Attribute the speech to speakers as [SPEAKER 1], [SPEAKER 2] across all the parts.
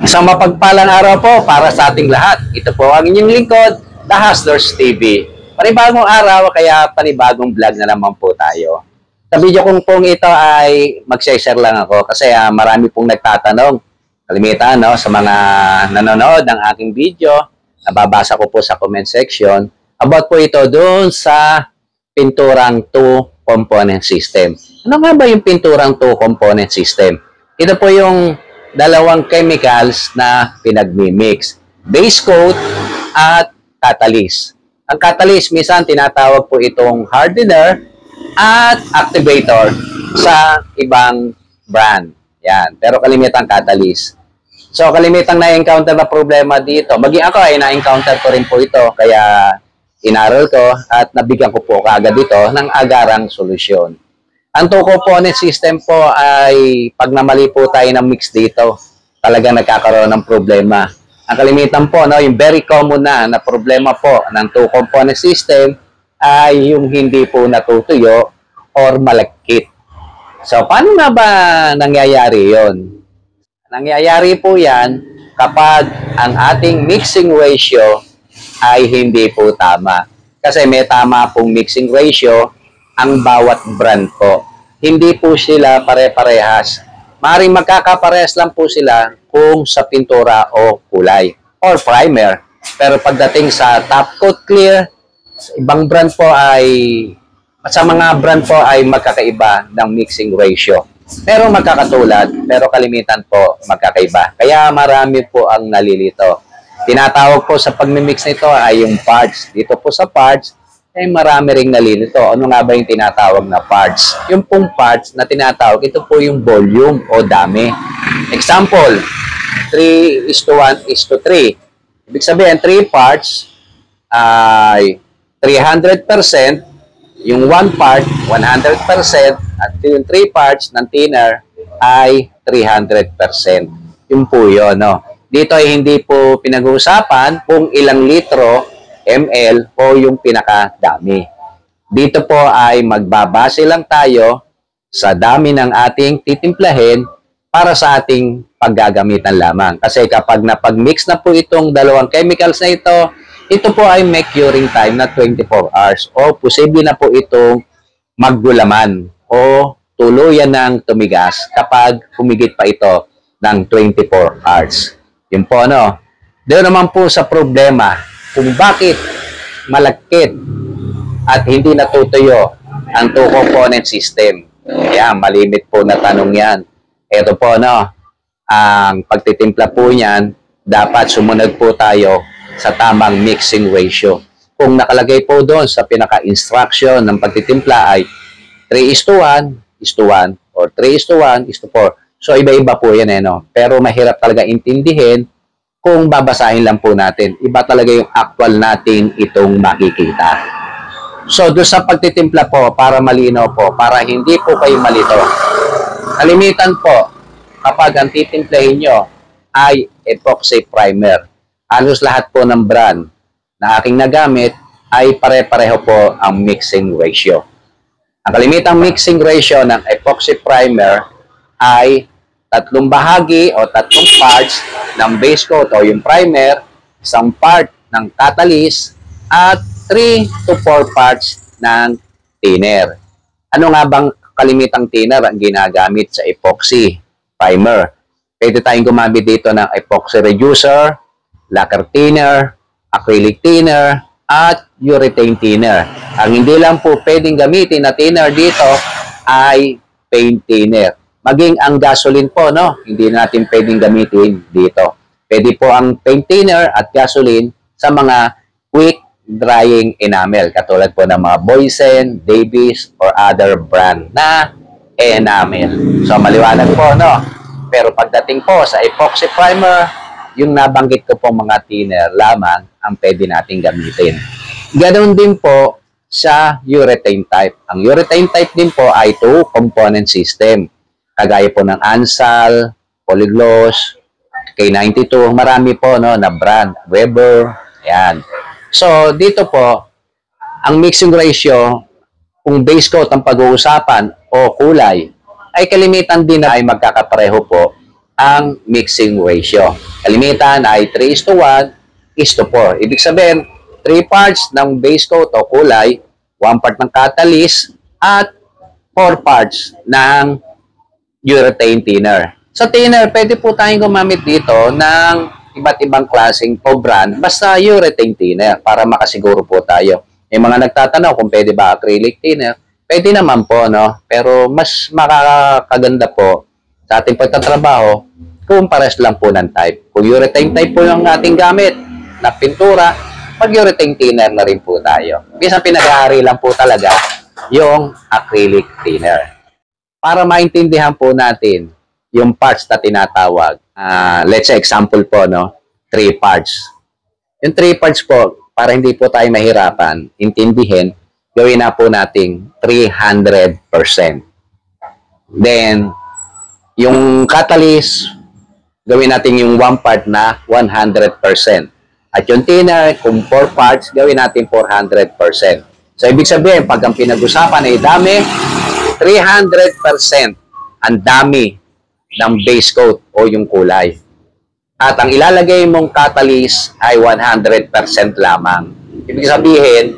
[SPEAKER 1] Isang mapagpalang araw po para sa ating lahat. Ito po ang inyong lingkod, The Hustlers TV. Panibagong araw, kaya panibagong vlog na naman po tayo. Sa video kong pong ito ay mag-share lang ako kasi marami pong nagtatanong. Kalimitan sa mga nanonood ng aking video, nababasa ko po sa comment section, about po ito doon sa pinturang two-component system. Ano nga ba yung pinturang two-component system? Ito po yung dalawang chemicals na pinagmimix. Base coat at catalyst. Ang catalyst, minsan tinatawag po itong hardener at activator sa ibang brand. Yan. Pero kalimitang catalyst. So, kalimitang na-encounter na problema dito. Maging ako ay na-encounter ko rin po ito. Kaya inaral ko at nabigyan ko po kaagad dito ng agarang solusyon. Ang two-component system po ay pag namali po tayo ng mix dito, talagang nagkakaroon ng problema. Ang kalimitan po, yung very common na problema po ng two-component system ay yung hindi po natutuyo or malagkit. So, paano nga ba nangyayari yon? Nangyayari po yan kapag ang ating mixing ratio ay hindi po tama. Kasi may tama pong mixing ratio ang bawat brand po. Hindi po sila pare-parehas. Maaaring magkakaparehas lang po sila kung sa pintura o kulay or primer. Pero pagdating sa top coat clear, ibang brand po ay, sa mga brand po ay magkakaiba ng mixing ratio. Pero magkakatulad, pero kalimitan po magkakaiba. Kaya marami po ang nalilito. Tinatawag po sa pagmimix nito ay yung parts. Dito po sa parts, ay marami ring nalilito. Ano nga ba yung tinatawag na parts? Yung pong parts na tinatawag, ito po yung volume o dami. Example, 3:1:3. Ibig sabihin, 3 parts ay 300%, yung 1 part, 100%, at yung 3 parts ng thinner ay 300%. Yung po yun, no? Dito ay hindi po pinag-uusapan kung ilang litro, ml o yung pinakadami. Dito po ay magbabase lang tayo sa dami ng ating titimplahin para sa ating paggagamitan lamang. Kasi kapag napag-mix na po itong dalawang chemicals na ito po ay may curing time na 24 hours o posible na po itong maggulaman o tuluyan ng tumigas kapag humigit pa ito ng 24 hours. Yun po, no? Doon naman po sa problema kung bakit malagkit at hindi natutuyo ang two-component system. Kaya malimit po na tanong yan. Ito po, no? Ang pagtitimpla po niyan, dapat sumunod po tayo sa tamang mixing ratio. Kung nakalagay po doon sa pinaka-instruction ng pagtitimpla ay 3:1:1 or 3:1:4. So, iba-iba po yan, no? Pero mahirap talaga intindihin kung babasahin lang po natin. Iba talaga yung actual natin itong makikita. So, doon sa pagtitimpla po, para malinaw po, para hindi po kayo malito. Kalimitan po, kapag ang titimplahin nyo ay epoxy primer. Halos lahat po ng brand na aking nagamit ay pare-pareho po ang mixing ratio. Ang kalimitang mixing ratio ng epoxy primer ay 3 bahagi o 3 parts ng base coat o yung primer, 1 part ng catalyst, at 3 to 4 parts ng thinner. Ano nga bang kalimitang thinner ang ginagamit sa epoxy primer? Pwede tayong gumamit dito ng epoxy reducer, lacquer thinner, acrylic thinner, at urethane thinner. Ang hindi lang po pwedeng gamitin na thinner dito ay paint thinner. Maging ang gasoline po, no? Hindi natin pwedeng gamitin dito. Pwede po ang paint thinner at gasoline sa mga quick drying enamel. Katulad po ng mga Boysen, Davis, or other brand na enamel. So, maliwanag po, no? Pero pagdating po sa epoxy primer, yung nabanggit ko po mga thinner lamang ang pwede natin gamitin. Ganon din po sa urethane type. Ang urethane type din po ay two-component system. Kagaya po ng Ansal, Polygloss, K92, marami po, no, na brand, Weber, ayan. So, dito po, ang mixing ratio, kung base coat ang pag-uusapan o kulay, ay kalimitan din na ay magkakapareho po ang mixing ratio. Kalimitan ay 3:1:4. Ibig sabihin, 3 parts ng base coat o kulay, 1 part ng catalyst, at 4 parts ng urethane thinner. Sa thinner, pwede po tayong gumamit dito ng iba't ibang klaseng o brand, basta urethane thinner para makasiguro po tayo. May mga nagtatanong kung pwede ba acrylic thinner. Pwede naman po, no? Pero mas makakaganda po sa ating pagtatrabaho kung pares lang po ng type. Kung urethane type po yung ating gamit na pintura, mag-urethane thinner na rin po tayo. Minsan pinag-aari lang po talaga yung acrylic thinner. Para maintindihan po natin yung parts na tinatawag, let's say example po, no? 3 parts. Yung 3 parts po, para hindi po tayo mahirapan, intindihin, gawin na po nating 300%. Then, yung catalyst, gawin natin yung 1 part na 100%. At yung thinner, kung 4 parts, gawin natin 400%. So, ibig sabihin, pag ang pinag-usapan ay dami, 300% ang dami ng base coat o yung kulay. At ang ilalagay mong catalyst ay 100% lamang. Ibig sabihin,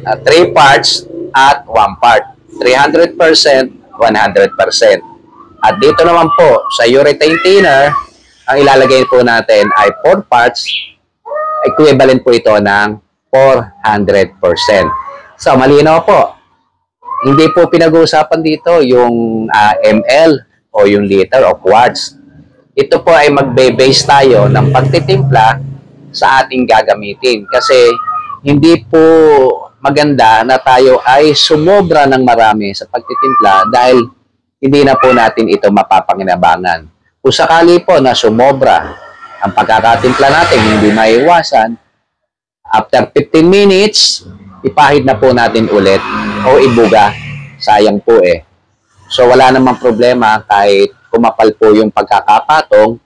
[SPEAKER 1] 3 parts at 1 part. 300%, 100%. At dito naman po, sa urethane thinner, ang ilalagay po natin ay 4 parts, equivalent po ito ng 400%. So, malinaw po. Hindi po pinag-uusapan dito yung ml o yung liter of watts. Ito po ay magbe-base tayo ng pagtitimpla sa ating gagamitin. Kasi hindi po maganda na tayo ay sumobra ng marami sa pagtitimpla dahil hindi na po natin ito mapapanginabangan. Kung sakali po na sumobra ang pagkakatimpla natin, hindi maiwasan, after 15 minutes, ipahid na po natin ulit o ibuga. Sayang po eh. So wala namang problema kahit kumapal po yung pagkakapatong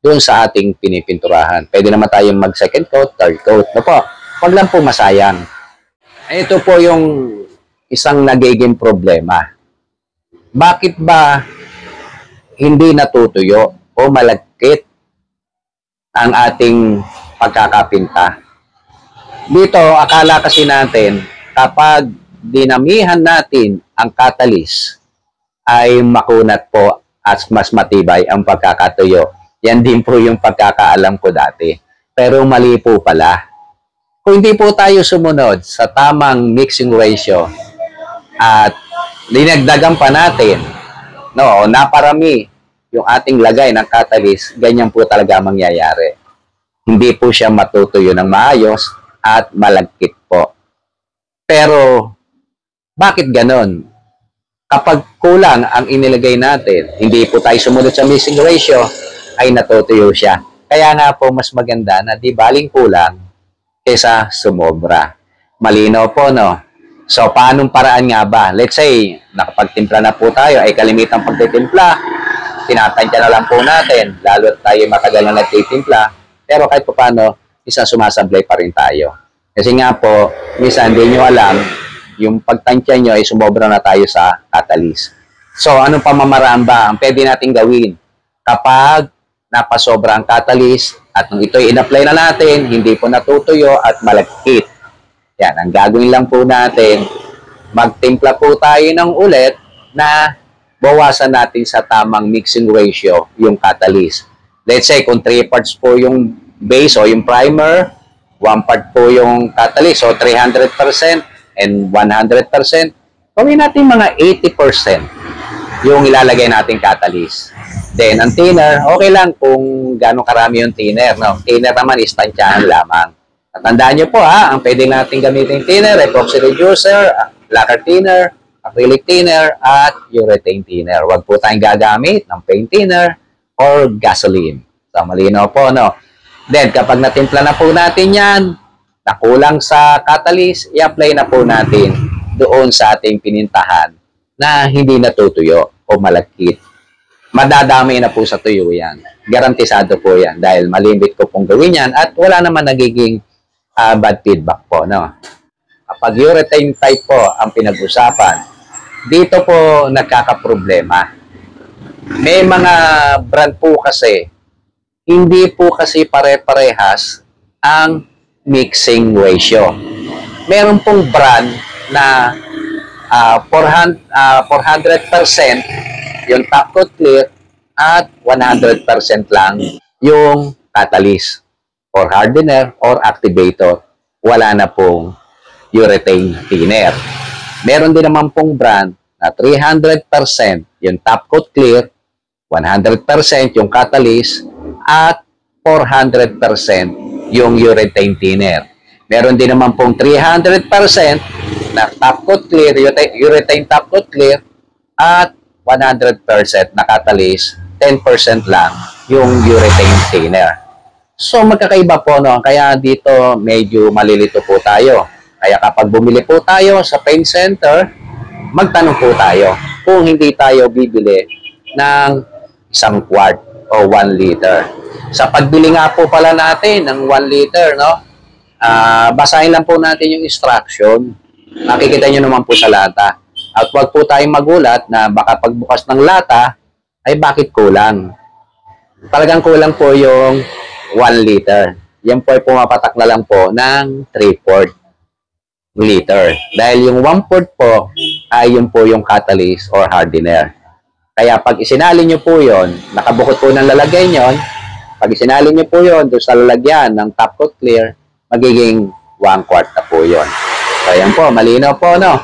[SPEAKER 1] doon sa ating pinipinturahan. Pwede naman tayong mag second coat, third coat. No po, wag lang po masayang. Ito po yung isang nagiging problema. Bakit ba hindi natutuyo o malagkit ang ating pagkakapinta? Dito, akala kasi natin kapag dinamihan natin ang catalyst ay makunat po at mas matibay ang pagkakatuyo. Yan din po yung pagkakaalam ko dati. Pero mali po pala. Kung hindi po tayo sumunod sa tamang mixing ratio at dinagdagan pa natin, no, naparami yung ating lagay ng catalyst, ganyan po talaga mangyayari. Hindi po siya matutuyo ng maayos at malagkit po. Pero, bakit ganon? Kapag kulang ang inilagay natin, hindi po tayo sumunod sa mixing ratio, ay natutuyo siya. Kaya nga po mas maganda na di baling kulang kaysa sumobra. Malinaw po, no? So, paanong paraan nga ba? Let's say, nakapagtimpla na po tayo, ay kalimitang pagtitimpla, tinatansya na lang po natin, lalo tayo matagal na nagtitimpla, pero kahit po paano, isang sumasablay pa rin tayo. Kasi nga po, minsan hindi nyo alam, yung pagtansya nyo ay sumobra na tayo sa catalyst. So, anong pamamaraan ba ang pwede natin gawin kapag napasobra ang catalyst at nung ito'y in-apply na natin, hindi po natutuyo at malagkit? Yan, ang gagawin lang po natin, magtimpla po tayo ng ulit na bawasan natin sa tamang mixing ratio yung catalyst. Let's say, kung 3 parts po yung base o yung primer, 1 part po yung catalyst, so 300%, and 100%, gawin natin mga 80% yung ilalagay nating catalyst. Then, ang thinner, okay lang kung gano'ng karami yung thinner. No? Thinner naman is tansyahan lamang. At tandaan nyo po ang pwede natin gamitin thinner, epoxy reducer, lacquer thinner, acrylic thinner, at urethane thinner. Huwag po tayong gagamit ng paint thinner or gasoline. So, malinaw po, no? Then, kapag natimpla na po natin yan, nakulang sa catalyst, i-apply na po natin doon sa ating pinintahan na hindi natutuyo o malagkit. Madadami na po sa tuyo yan. Garantisado po yan dahil malimbit ko pong gawin yan at wala naman nagiging bad feedback po. No? Kapag urethane type po ang pinag-usapan, dito po nagkakaproblema. May mga brand po kasi, hindi po kasi pare-parehas ang mixing ratio. Meron pong brand na 400% yung top coat clear at 100% lang yung catalyst or hardener or activator. Wala na pong urethane thinner. Meron din naman pong brand na 300% yung top coat clear, 100% yung catalyst, at 400% yung urethane thinner. Meron din naman pong 300% na top coat clear, urethane top coat clear, at 100% na catalyst, 10% lang yung urethane thinner. So magkakaiba po, no? Kaya dito medyo malilito po tayo. Kaya kapag bumili po tayo sa paint center, magtanong po tayo kung hindi tayo bibili ng 1 quart o 1 liter. Sa pagbili nga po pala natin ng 1 liter, no? Basahin lang po natin yung instruction. Makikita nyo naman po sa lata. At huwag po tayong magulat na baka pagbukas ng lata, ay bakit kulang? Talagang kulang po yung 1 liter. Yan po ay pumapatak na lang po ng 3/4 liter. Dahil yung 1/4 po ay yun po yung catalyst or hardener. Kaya pag isinali nyo po yun, nakabukod po ng lalagyan nyo, pag isinali nyo po yun doon sa lalagyan ng top coat clear, magiging 1/4 na po yun. So yan po, malinaw po, no?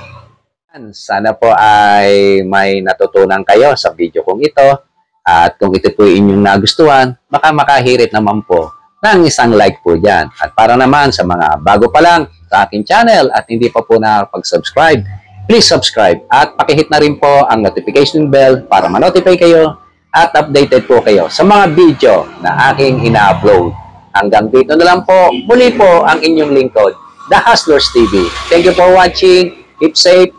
[SPEAKER 1] Sana po ay may natutunan kayo sa video kong ito. At kung ito po inyong nagustuhan, baka makahirit naman po ng isang like po dyan. At para naman sa mga bago pa lang sa aking channel at hindi pa po nakapag-subscribe, please subscribe at pakihit na rin po ang notification bell para ma-notify kayo at updated po kayo sa mga video na aking ina-upload. Hanggang dito na lang po, muli po ang inyong lingkod, The Hustlers TV. Thank you for watching, keep safe,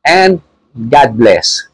[SPEAKER 1] and God bless.